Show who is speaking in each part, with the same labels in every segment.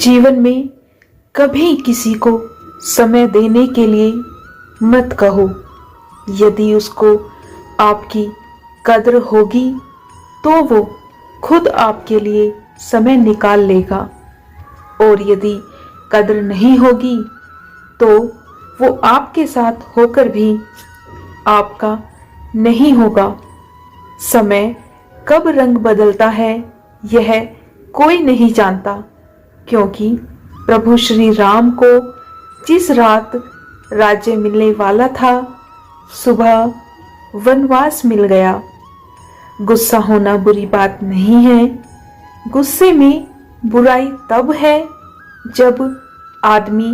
Speaker 1: जीवन में कभी किसी को समय देने के लिए मत कहो। यदि उसको आपकी कद्र होगी तो वो खुद आपके लिए समय निकाल लेगा, और यदि कद्र नहीं होगी तो वो आपके साथ होकर भी आपका नहीं होगा। समय कब रंग बदलता है यह कोई नहीं जानता, क्योंकि प्रभु श्री राम को जिस रात राज्य मिलने वाला था, सुबह वनवास मिल गया। गुस्सा होना बुरी बात नहीं है। गुस्से में बुराई तब है जब आदमी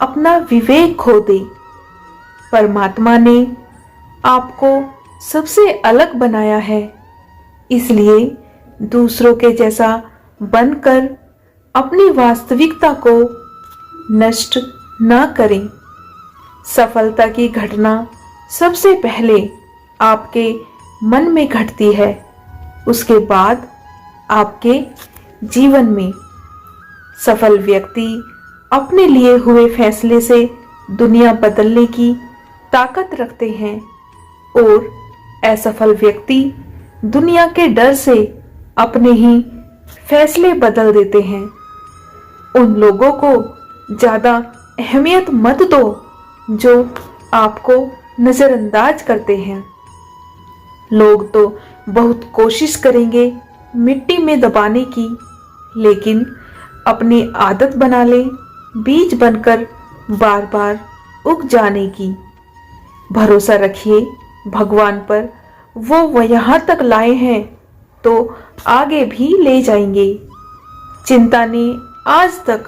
Speaker 1: अपना विवेक खो दे। परमात्मा ने आपको सबसे अलग बनाया है, इसलिए दूसरों के जैसा बनकर अपनी वास्तविकता को नष्ट न करें। सफलता की घटना सबसे पहले आपके मन में घटती है, उसके बाद आपके जीवन में। सफल व्यक्ति अपने लिए हुए फैसले से दुनिया बदलने की ताकत रखते हैं, और असफल व्यक्ति दुनिया के डर से अपने ही फैसले बदल देते हैं। उन लोगों को ज्यादा अहमियत मत दो जो आपको नजरअंदाज करते हैं। लोग तो बहुत कोशिश करेंगे मिट्टी में दबाने की, लेकिन अपनी आदत बना ले बीज बनकर बार बार उग जाने की। भरोसा रखिए भगवान पर, वो यहाँ तक लाए हैं तो आगे भी ले जाएंगे। चिंता ने आज तक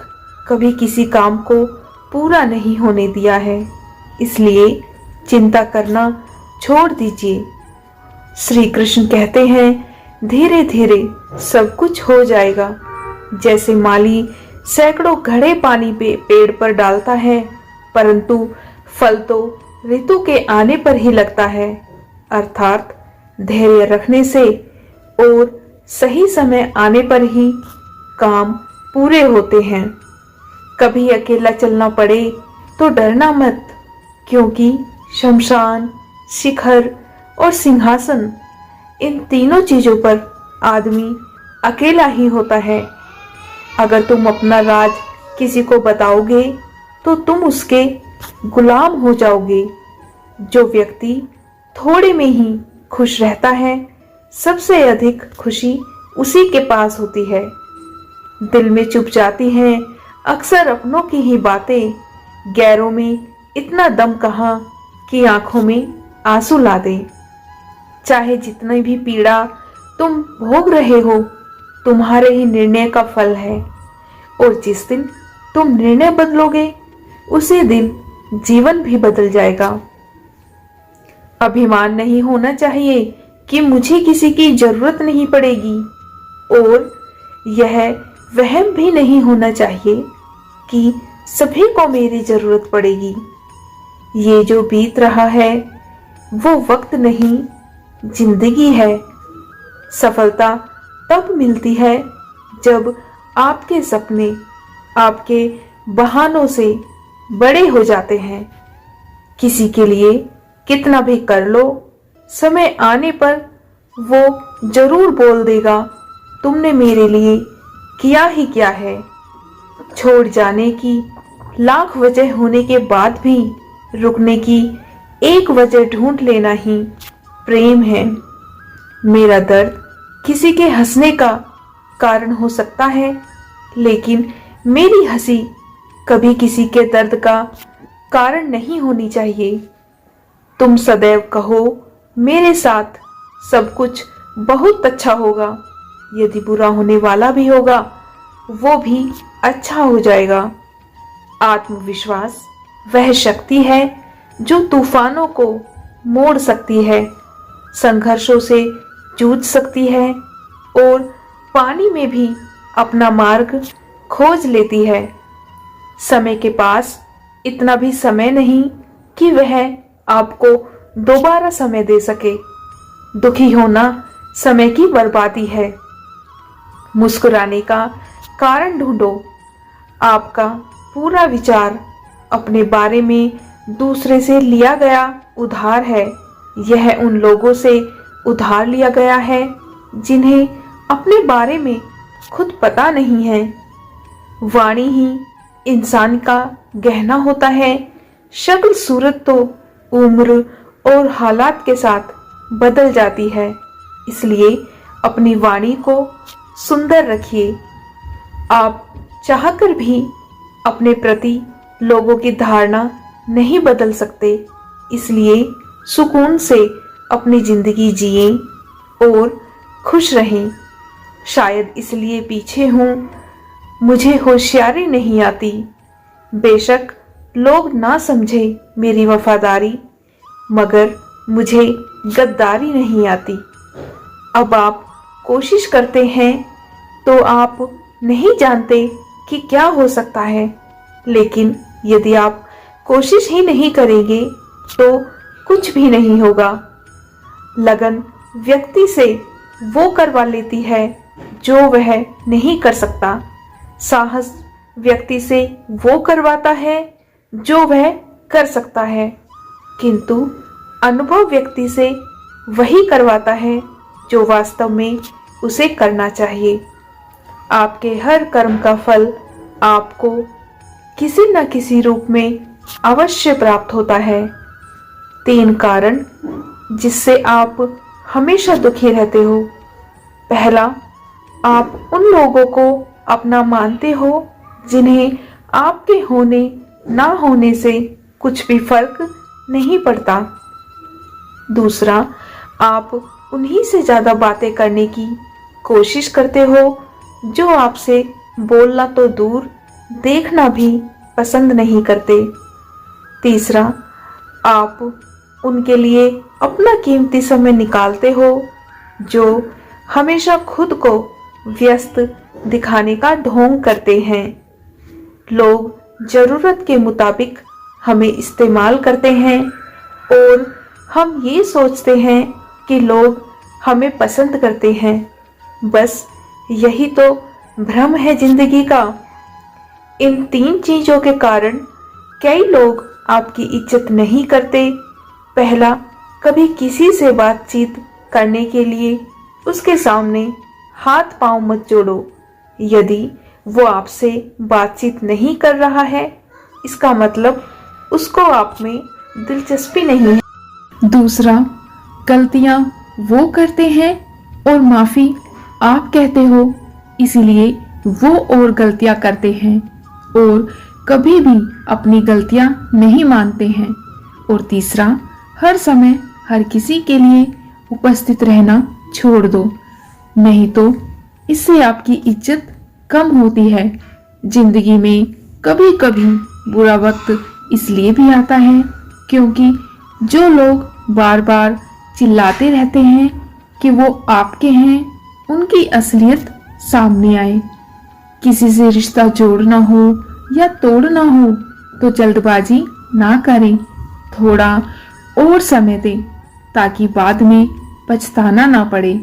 Speaker 1: कभी किसी काम को पूरा नहीं होने दिया है, इसलिए चिंता करना छोड़ दीजिए। श्री कृष्ण कहते हैं, धीरे धीरे सब कुछ हो जाएगा। जैसे माली सैकड़ों घड़े पानी पे पेड़ पर डालता है, परंतु फल तो ऋतु के आने पर ही लगता है। अर्थात धैर्य रखने से और सही समय आने पर ही काम पूरे होते हैं। कभी अकेला चलना पड़े तो डरना मत, क्योंकि शमशान, शिखर और सिंहासन, इन तीनों चीजों पर आदमी अकेला ही होता है। अगर तुम अपना राज किसी को बताओगे तो तुम उसके गुलाम हो जाओगे। जो व्यक्ति थोड़े में ही खुश रहता है, सबसे अधिक खुशी उसी के पास होती है। दिल में चुप जाती हैं अक्सर अपनों की ही बातें, गैरों में इतना दम कहाँ कि आंखों में आंसू ला दे। चाहे जितनी भी पीड़ा तुम भोग रहे हो, तुम्हारे ही निर्णय का फल है, और जिस दिन तुम निर्णय बदलोगे उसी दिन जीवन भी बदल जाएगा। अभिमान नहीं होना चाहिए कि मुझे किसी की जरूरत नहीं पड़ेगी, और यह वहम भी नहीं होना चाहिए कि सभी को मेरी जरूरत पड़ेगी। ये जो बीत रहा है वो वक्त नहीं, जिंदगी है। सफलता तब मिलती है जब आपके सपने आपके बहानों से बड़े हो जाते हैं। किसी के लिए कितना भी कर लो, समय आने पर वो जरूर बोल देगा, तुमने मेरे लिए किया ही क्या है। छोड़ जाने की लाख वजह होने के बाद भी रुकने की एक वजह ढूंढ लेना ही प्रेम है। मेरा दर्द किसी के हंसने का कारण हो सकता है, लेकिन मेरी हंसी कभी किसी के दर्द का कारण नहीं होनी चाहिए। तुम सदैव कहो, मेरे साथ सब कुछ बहुत अच्छा होगा। यदि बुरा होने वाला भी होगा, वो भी अच्छा हो जाएगा। आत्मविश्वास वह शक्ति है जो तूफानों को मोड़ सकती है, संघर्षों से जूझ सकती है, और पानी में भी अपना मार्ग खोज लेती है। समय के पास इतना भी समय नहीं कि वह आपको दोबारा समय दे सके। दुखी होना समय की बर्बादी है। मुस्कुराने का कारण ढूंढो। आपका पूरा विचार अपने बारे में दूसरे से लिया गया उधार है। यह उन लोगों से उधार लिया गया है जिन्हें अपने बारे में खुद पता नहीं है। वाणी ही इंसान का गहना होता है। शक्ल सूरत तो उम्र और हालात के साथ बदल जाती है, इसलिए अपनी वाणी को सुंदर रखिए। आप चाहकर भी अपने प्रति लोगों की धारणा नहीं बदल सकते, इसलिए सुकून से अपनी जिंदगी जिए और खुश रहें। शायद इसलिए पीछे हूँ, मुझे होशियारी नहीं आती। बेशक लोग ना समझे मेरी वफादारी, मगर मुझे गद्दारी नहीं आती। अब आप कोशिश करते हैं तो आप नहीं जानते कि क्या हो सकता है, लेकिन यदि आप कोशिश ही नहीं करेंगे तो कुछ भी नहीं होगा। लगन व्यक्ति से वो करवा लेती है जो वह नहीं कर सकता। साहस व्यक्ति से वो करवाता है जो वह कर सकता है, किंतु अनुभव व्यक्ति से वही करवाता है जो वास्तव में उसे करना चाहिए। आपके हर कर्म का फल आपको किसी न किसी रूप में अवश्य प्राप्त होता है। 3 कारण जिससे आप हमेशा दुखी रहते हो। पहला, आप उन लोगों को अपना मानते हो जिन्हें आपके होने ना होने से कुछ भी फर्क नहीं पड़ता। दूसरा, आप उन्हीं से ज्यादा बातें करने की कोशिश करते हो जो आपसे बोलना तो दूर देखना भी पसंद नहीं करते। तीसरा, आप उनके लिए अपना कीमती समय निकालते हो जो हमेशा खुद को व्यस्त दिखाने का ढोंग करते हैं। लोग जरूरत के मुताबिक हमें इस्तेमाल करते हैं और हम ये सोचते हैं कि लोग हमें पसंद करते हैं। बस यही तो भ्रम है जिंदगी का। इन 3 चीजों के कारण कई लोग आपकी इज्जत नहीं करते। पहला, कभी किसी से बातचीत करने के लिए उसके सामने हाथ पांव मत जोड़ो। यदि वो आपसे बातचीत नहीं कर रहा है, इसका मतलब उसको आप में दिलचस्पी नहीं है। दूसरा, गलतियां वो करते हैं और माफी आप कहते हो, इसीलिए वो और गलतियां करते हैं और कभी भी अपनी गलतियां नहीं मानते हैं। और तीसरा, हर समय हर किसी के लिए उपस्थित रहना छोड़ दो, नहीं तो इससे आपकी इज्जत कम होती है। जिंदगी में कभी कभी बुरा वक्त इसलिए भी आता है क्योंकि जो लोग बार बार चिल्लाते रहते हैं कि वो आपके हैं, उनकी असलियत सामने आए। किसी से रिश्ता जोड़ना हो या तोड़ना हो तो जल्दबाजी ना करें, थोड़ा और समय दें ताकि बाद में पछताना ना पड़े।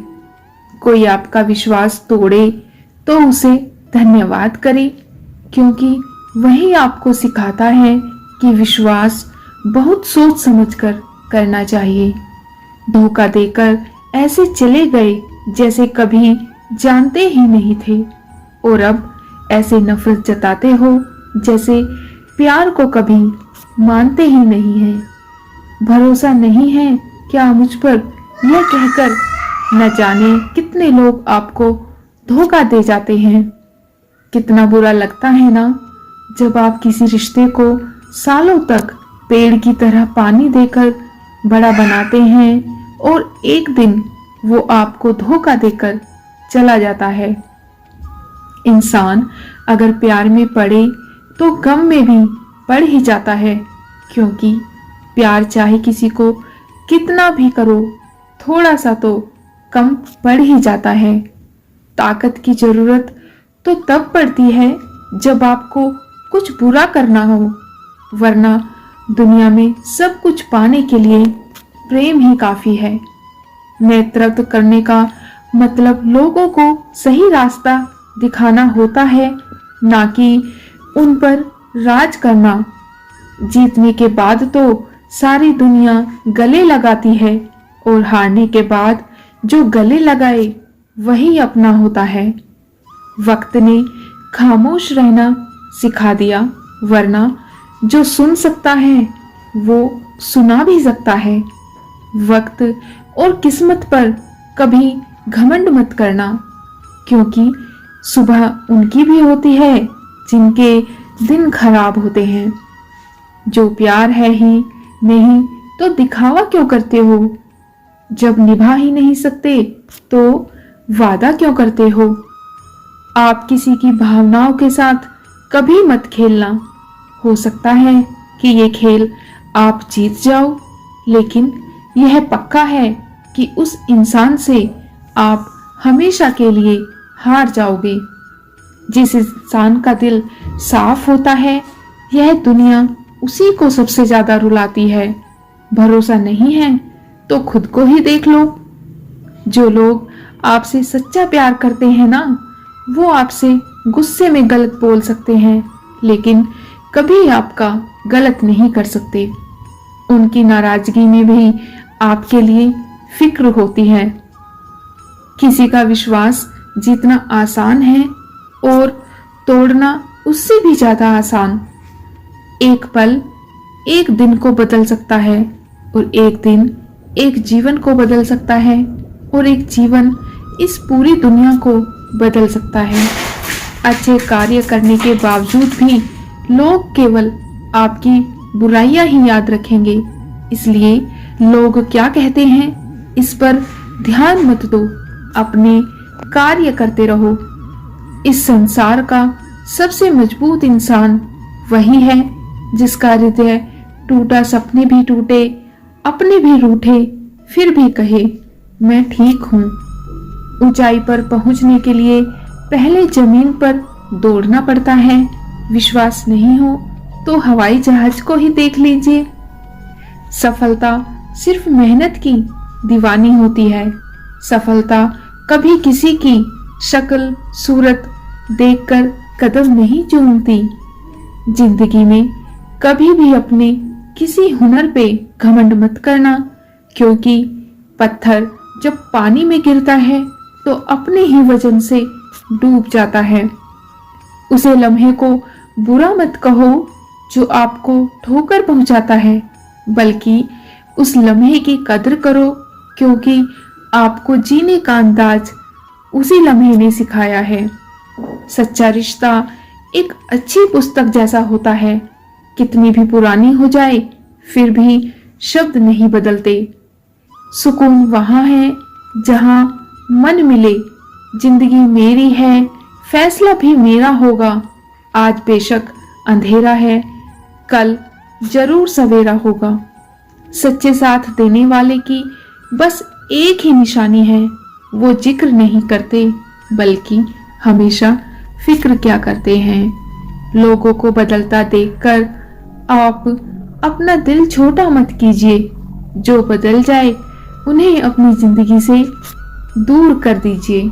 Speaker 1: कोई आपका विश्वास तोड़े तो उसे धन्यवाद करें, क्योंकि वही आपको सिखाता है कि विश्वास बहुत सोच समझकर करना चाहिए। धोखा देकर ऐसे चले गए जैसे कभी जानते ही नहीं थे, और अब ऐसे नफरत जताते हो जैसे प्यार को कभी मानते ही नहीं है। भरोसा नहीं है क्या मुझ पर, यह कहकर न जाने कितने लोग आपको धोखा दे जाते हैं। कितना बुरा लगता है ना जब आप किसी रिश्ते को सालों तक पेड़ की तरह पानी देकर बड़ा बनाते हैं और एक दिन वो आपको धोखा देकर चला जाता है। इंसान अगर प्यार में पड़े तो गम में भी पड़ ही जाता है, क्योंकि प्यार चाहे किसी को कितना भी करो, थोड़ा सा तो कम पड़ ही जाता है। ताकत की जरूरत तो तब पड़ती है जब आपको कुछ बुरा करना हो, वरना दुनिया में सब कुछ पाने के लिए प्रेम ही काफी है। नेतृत्व करने का मतलब लोगों को सही रास्ता दिखाना होता है, ना कि उन पर राज करना। जीतने के बाद तो सारी दुनिया गले लगाती है और हारने के बाद जो गले लगाए वही अपना होता है। वक्त ने खामोश रहना सिखा दिया, वरना जो सुन सकता है वो सुना भी सकता है। वक्त और किस्मत पर कभी घमंड मत करना, क्योंकि सुबह उनकी भी होती है जिनके दिन खराब होते हैं। जो प्यार है ही नहीं तो दिखावा क्यों करते हो? जब निभा ही नहीं सकते तो वादा क्यों करते हो? आप किसी की भावनाओं के साथ कभी मत खेलना। हो सकता है कि ये खेल आप जीत जाओ, लेकिन यह पक्का है कि उस इंसान से आप हमेशा के लिए हार जाओगे। जिस इंसान का दिल साफ होता है, यह दुनिया उसी को सबसे ज्यादा रुलाती है। भरोसा नहीं है तो खुद को ही देख लो। जो लोग आपसे सच्चा प्यार करते हैं ना, वो आपसे गुस्से में गलत बोल सकते हैं, लेकिन कभी आपका गलत नहीं कर सकते। उनकी नाराजगी में भी आपके लिए फिक्र होती है। किसी का विश्वास जीतना आसान है और तोड़ना उससे भी ज्यादा आसान। एक पल एक दिन को बदल सकता है और एक दिन एक जीवन को बदल सकता है और एक जीवन इस पूरी दुनिया को बदल सकता है। अच्छे कार्य करने के बावजूद भी लोग केवल आपकी बुराइयां ही याद रखेंगे। इसलिए लोग क्या कहते हैं इस पर ध्यान मत दो, अपने कार्य करते रहो। इस संसार का सबसे मजबूत इंसान वही है जिसका हृदय टूटा सपने भी टूटे, अपने भी रूठे, फिर भी कहे मैं ठीक हूँ। ऊंचाई पर पहुंचने के लिए पहले जमीन पर दौड़ना पड़ता है। विश्वास नहीं हो तो हवाई जहाज को ही देख लीजिए। सफलता सिर्फ मेहनत की दीवानी होती है। सफलता कभी किसी की शक्ल सूरत देखकर कदम नहीं चूमती। जिंदगी में कभी भी अपने किसी हुनर पे घमंड मत करना, क्योंकि पत्थर जब पानी में गिरता है तो अपने ही वजन से डूब जाता है। उसे लम्हे को बुरा मत कहो जो आपको ठोकर पहुंचाता है, बल्कि उस लम्हे की कदर करो, क्योंकि आपको जीने का अंदाज उसी लम्हे ने सिखाया है। सच्चा रिश्ता एक अच्छी पुस्तक जैसा होता है, कितनी भी पुरानी हो जाए फिर भी शब्द नहीं बदलते। सुकून वहां है जहां मन मिले। जिंदगी मेरी है, फैसला भी मेरा होगा। आज बेशक अंधेरा है, कल जरूर सवेरा होगा। सच्चे साथ देने वाले की बस एक ही निशानी है, वो जिक्र नहीं करते बल्कि हमेशा फिक्र क्या करते हैं। लोगों को बदलता देखकर आप अपना दिल छोटा मत कीजिए। जो बदल जाए उन्हें अपनी जिंदगी से दूर कर दीजिए।